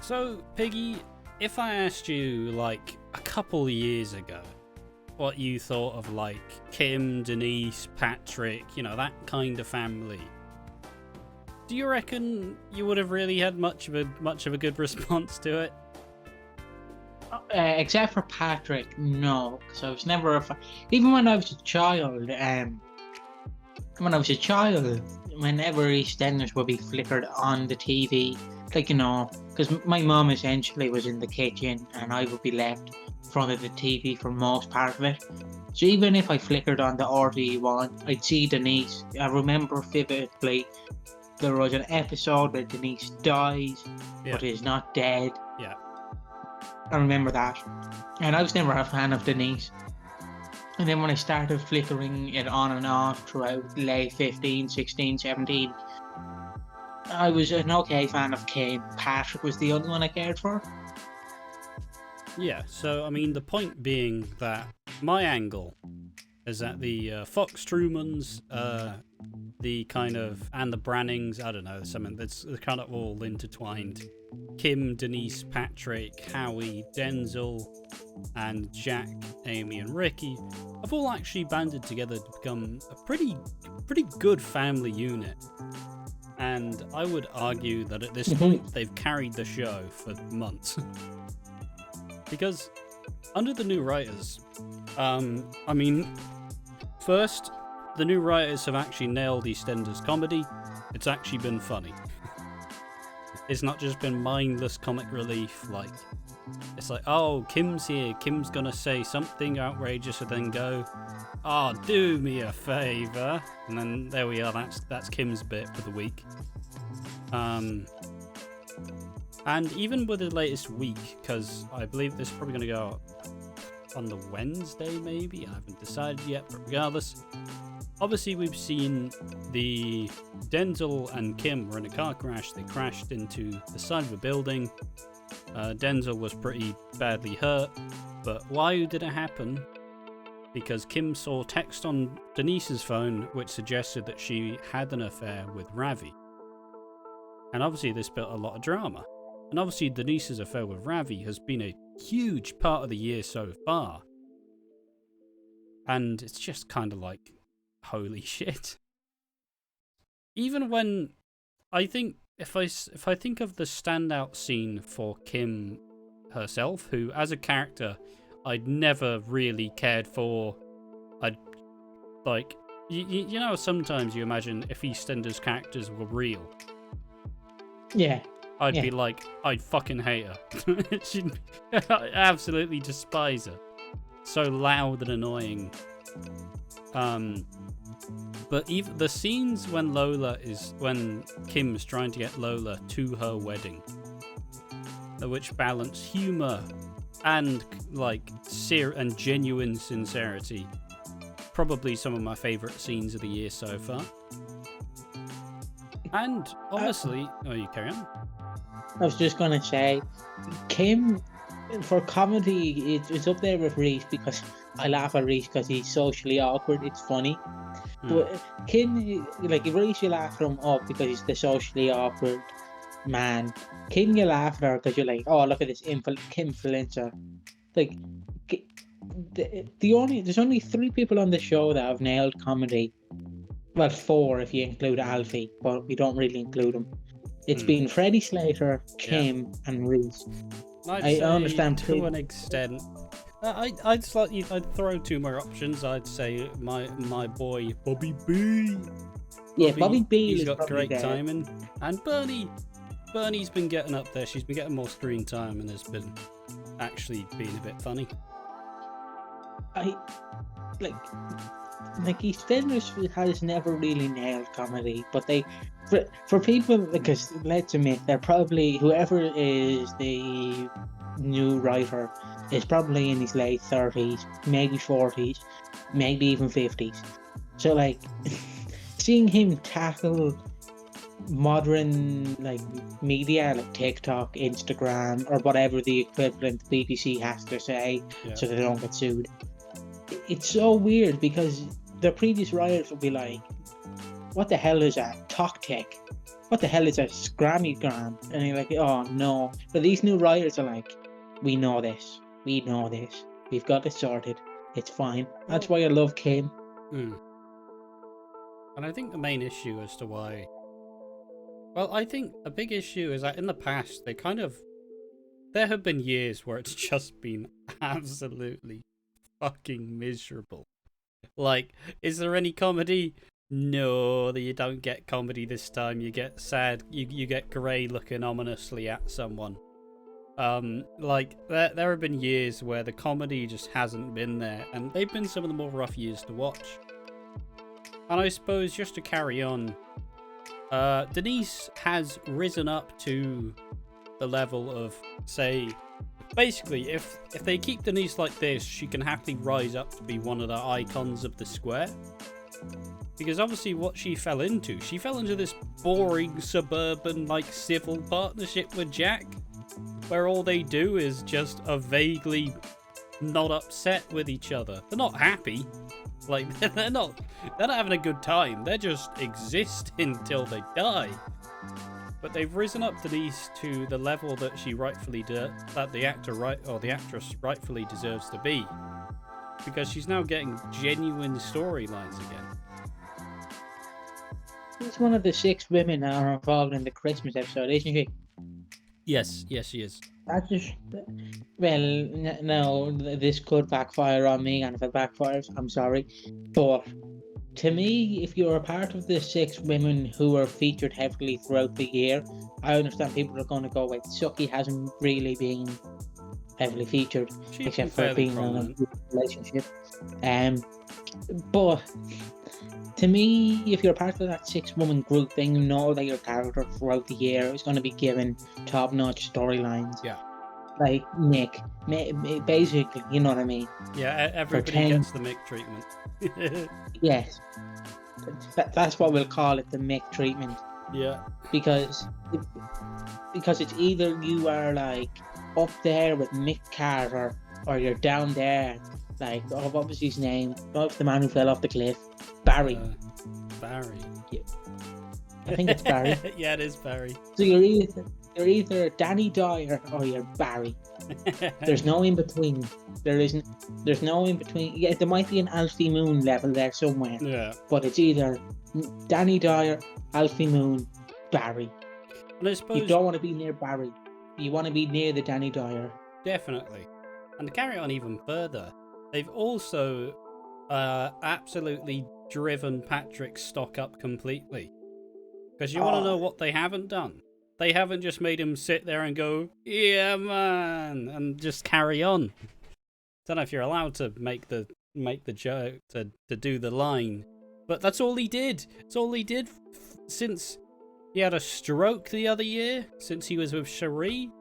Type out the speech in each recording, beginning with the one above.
So, Piggy, if I asked you, like, a couple of years ago, what you thought of, like, Kim, Denise, Patrick, you know, that kind of family, do you reckon you would have really had much of a good response to it? Except for Patrick, no, because I was never even when I was a child. Whenever EastEnders would be flickered on the TV, like, you know, because my mum essentially was in the kitchen and I would be left in front of the TV for most part of it. So even if I flickered on the RTE1, I'd see Denise. I remember vividly there was an episode where Denise dies, but is not dead. Yeah. I remember that. And I was never a fan of Denise. And then when I started flickering it on and off throughout late 15, 16, 17, I was an okay fan of Kim. Patrick was the only one I cared for. Yeah, so, I mean, the point being that my angle is that the Fox-Truemans, the kind of, and the Brannings, I don't know, something that's kind of all intertwined. Kim, Denise, Patrick, Howie, Denzel, and Jack, Amy, and Ricky have all actually banded together to become a pretty good family unit. And I would argue that at this point they've carried the show for months. Because under the new writers, I mean, first, the new writers have actually nailed EastEnders comedy. It's actually been funny. It's not just been mindless comic relief, like, it's like, oh, Kim's here, Kim's gonna say something outrageous and then go, oh, do me a favour, and then there we are, that's Kim's bit for the week. And even with the latest week, because I believe this is probably going to go on the Wednesday, maybe, I haven't decided yet, but regardless, obviously we've seen the Denzel and Kim were in a car crash. They crashed into the side of a building. Denzel was pretty badly hurt, but why did it happen? Because Kim saw text on Denise's phone which suggested that she had an affair with Ravi. And obviously this built a lot of drama. And obviously Denise's affair with Ravi has been a huge part of the year so far. And it's just kind of like, holy shit. Even when, I think, if I think of the standout scene for Kim herself, who as a character I'd never really cared for, I'd, like, you know, sometimes you imagine if EastEnders characters were real. Yeah. I'd be like, I'd fucking hate her. I absolutely despise her. So loud and annoying. But even the scenes when Kim's trying to get Lola to her wedding, which balance humour and like and genuine sincerity, probably some of my favourite scenes of the year so far. And obviously, you carry on. I was just gonna say, Kim, for comedy, it's up there with Reese, because I laugh at Reese because he's socially awkward. It's funny. But Kim, like, Reese, you laugh at him up because he's the socially awkward man. Kim, you laugh at her because you're like, oh, look at this influencer. Like, there's only 3 people on the show that have nailed comedy. Well, 4 if you include Alfie, but we don't really include him. It's been Freddie Slater, Kim, and Reese. I understand to an extent. I'd throw 2 more options. I'd say my boy Bobby B. Bobby B. He's got great timing, and Bernie's been getting up there. She's been getting more screen time and has been actually being a bit funny. Like EastEnders has never really nailed comedy, but they, for people, because let's admit, they're probably, whoever is the new writer is probably in his late 30s, maybe 40s, maybe even 50s. So like, seeing him tackle modern like media like TikTok, Instagram, or whatever the equivalent BBC has to say, so they don't get sued. It's so weird because the previous writers would be like, what the hell is that? Talk tech. what the hell is a Scrammy-gram? And you're like, oh no. But these new writers are like, we know this. We've got it sorted. It's fine. That's why I love Kim. And I think the main issue as to why... Well, I think a big issue is that in the past, there have been years where it's just been absolutely fucking miserable. Like, is there any comedy? No, you don't get comedy this time. You get sad. You get Grey looking ominously at someone. Like, there have been years where the comedy just hasn't been there, and they've been some of the more rough years to watch. And I suppose, just to carry on, Denise has risen up to the level of, say, basically, if they keep Denise like this, she can happily rise up to be one of the icons of the square. Because obviously what she fell into this boring suburban, like, civil partnership with Jack, where all they do is just are vaguely not upset with each other. They're not happy. Like, they're not having a good time. They just exist until they die. But they've risen up Denise to the level that she that the actress rightfully deserves to be, because she's now getting genuine storylines again. She's one of the 6 women that are involved in the Christmas episode, isn't she? Yes, she is. That's just... Well, no, this could backfire on me, and if it backfires, I'm sorry. But to me, if you're a part of the 6 women who are featured heavily throughout the year, I understand people are going to go, wait, Suki hasn't really been heavily featured, except for being in a relationship. But to me, if you're a part of that 6-woman group, then you know that your character throughout the year is going to be given top-notch storylines. Yeah. Like Nick, basically, you know what I mean? Yeah, everybody gets the Mick treatment. Yes. That's what we'll call it, the Mick treatment. Yeah. Because it's either you are like up there with Mick Carter, or you're down there, like, oh, what was his name? What was the man who fell off the cliff? Barry. Barry. Yeah. I think it's Barry. Yeah, it is Barry. So you're either Danny Dyer or you're Barry. There's no in between. There's no in between. Yeah, there might be an Alfie Moon level there somewhere. Yeah. But it's either Danny Dyer, Alfie Moon, Barry. And I suppose you don't want to be near Barry. You want to be near the Danny Dyer. Definitely. And to carry on even further, they've also absolutely driven Patrick's stock up completely. Because you want to know what they haven't done? They haven't just made him sit there and go, yeah, man, and just carry on. Don't know if you're allowed to make the joke, to do the line, but that's all he did. It's all he did since he had a stroke the other year, since he was with Cherie.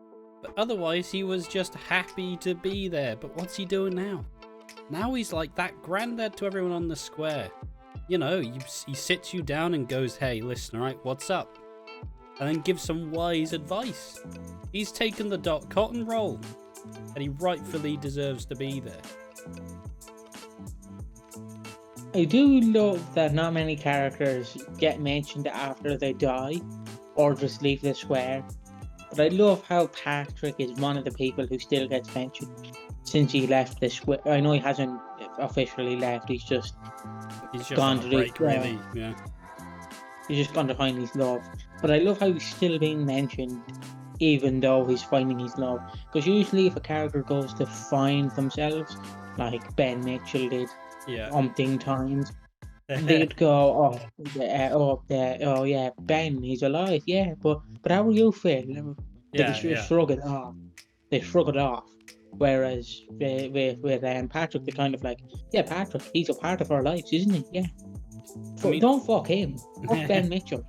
But otherwise, he was just happy to be there. But what's he doing now? Now he's like that granddad to everyone on the square. You know, he sits you down and goes, hey, listen, all right, what's up? And then gives some wise advice. He's taken the Dot Cotton role, and he rightfully deserves to be there. I do love that not many characters get mentioned after they die, or just leave the square. But I love how Patrick is one of the people who still gets mentioned since he left the square. I know he hasn't officially left, he's just gone to break, really. Yeah. He's just gone to find his love. But I love how he's still being mentioned, even though he's finding his love. Because usually if a character goes to find themselves, like Ben Mitchell did, umpteen times, they'd go, oh yeah, Ben, he's alive, yeah, but how are you feeling? They shrug it off. They shrug it off. Whereas with Patrick, they're kind of like, yeah, Patrick, he's a part of our lives, isn't he? Yeah. Don't fuck him. Fuck Ben Mitchell.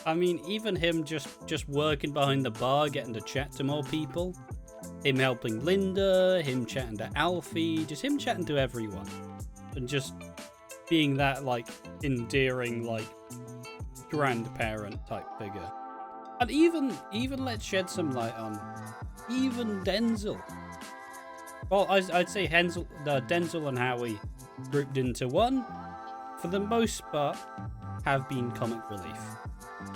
I mean, even him just working behind the bar, getting to chat to more people. Him helping Linda, him chatting to Alfie, just him chatting to everyone. And just being that, like, endearing, like, grandparent type figure. And even let's shed some light on even Denzel. Well, I'd say Denzel and Howie grouped into one, for the most part, have been comic relief.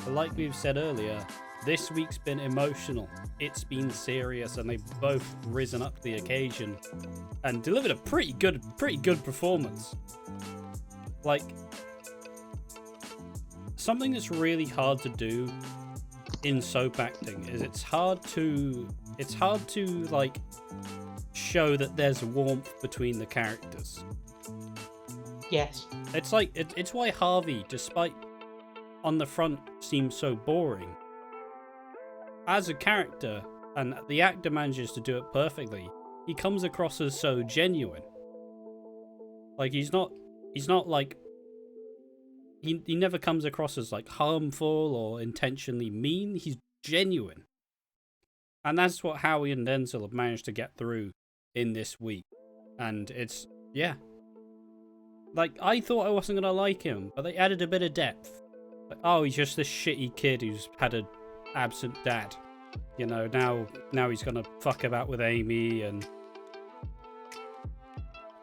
But like we've said earlier, this week's been emotional. It's been serious, and they've both risen up to the occasion and delivered a pretty good performance. Like, something that's really hard to do in soap acting is it's hard to like show that there's warmth between the characters. Yes. It's like it's why Harvey, despite on the front seems so boring, as a character, and the actor manages to do it perfectly, he comes across as so genuine. Like he's not like he never comes across as like harmful or intentionally mean. He's genuine. And that's what Howie and Denzel have managed to get through in this week. And it's, yeah. Like, I thought I wasn't going to like him, but they added a bit of depth. Like, oh, he's just this shitty kid who's had an absent dad. You know, now he's going to fuck about with Amy and...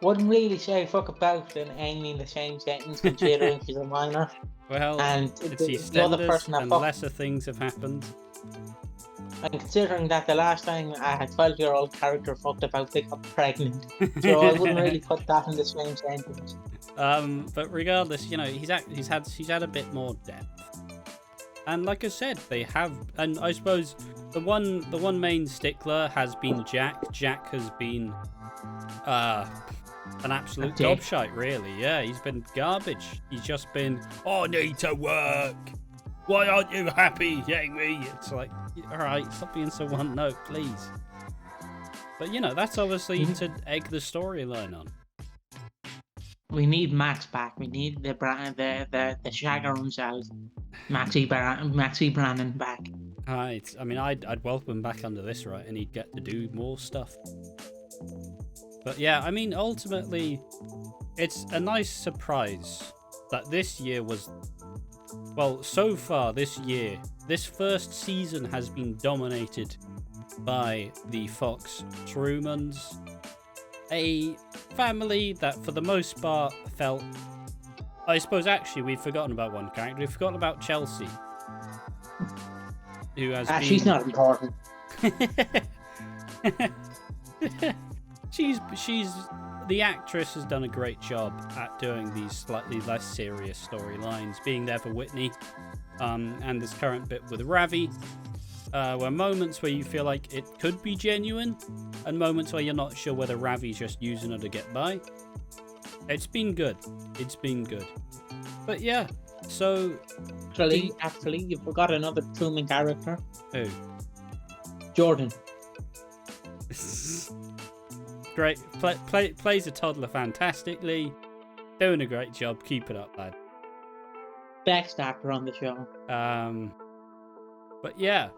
Wouldn't really say fuck about and Amy in the same sentence, considering she's a minor. Well, and it's the other person EastEnders and lesser things have happened. And considering that the last time a 12-year-old character fucked about, they got pregnant. So I wouldn't really put that in the same sentence. But regardless, you know, he's had a bit more depth. And like I said, they have, and I suppose the one main stickler has been Jack. Jack has been an absolute gobshite, really. Yeah, he's been garbage. He's just been, I need to work. Why aren't you happy, Amy? It's like, alright, stop being so one note, please. But you know, that's obviously to egg the storyline on. We need Max back. We need the Shagger himself, Maxie Brannon back. I mean, I'd welcome him back under this, right, and he'd get to do more stuff. But yeah, I mean, ultimately, it's a nice surprise that this year was, well, so far this year, this first season has been dominated by the Fox-Truemans, a family that for the most part felt, I suppose actually we've forgotten about one character, we've forgotten about Chelsea, who has been... She's not important. she's the actress has done a great job at doing these slightly less serious storylines, being there for Whitney, and this current bit with Ravi, where moments where you feel like it could be genuine, and moments where you're not sure whether Ravi's just using her to get by. It's been good. It's been good. But yeah, so... Actually, you forgot another Truman character. Who? Jordan. Great. Plays a toddler fantastically. Doing a great job. Keep it up, lad. Best actor on the show. But yeah.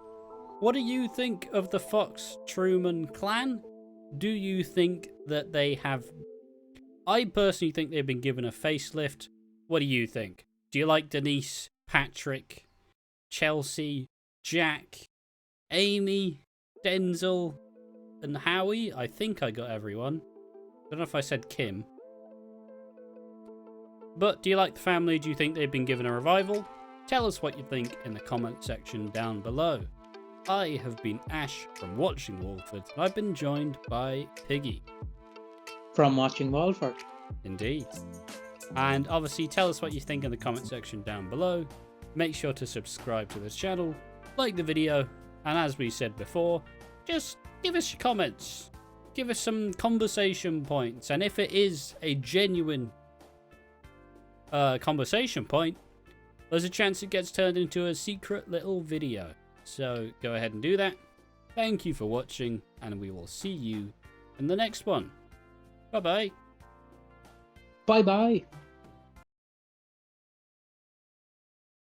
What do you think of the Fox-Trueman clan? Do you think that they have... I personally think they've been given a facelift. What do you think? Do you like Denise, Patrick, Chelsea, Jack, Amy, Denzel, and Howie? I think I got everyone. I don't know if I said Kim. But do you like the family? Do you think they've been given a revival? Tell us what you think in the comment section down below. I have been Ash from Watching Walford, and I've been joined by Piggy. From Watching Walford. Indeed. And obviously tell us what you think in the comment section down below. Make sure to subscribe to this channel, like the video, and as we said before, just give us your comments. Give us some conversation points, and if it is a genuine conversation point, there's a chance it gets turned into a secret little video. So go ahead and do that. Thank you for watching, and we will see you in the next one. Bye bye. Bye bye.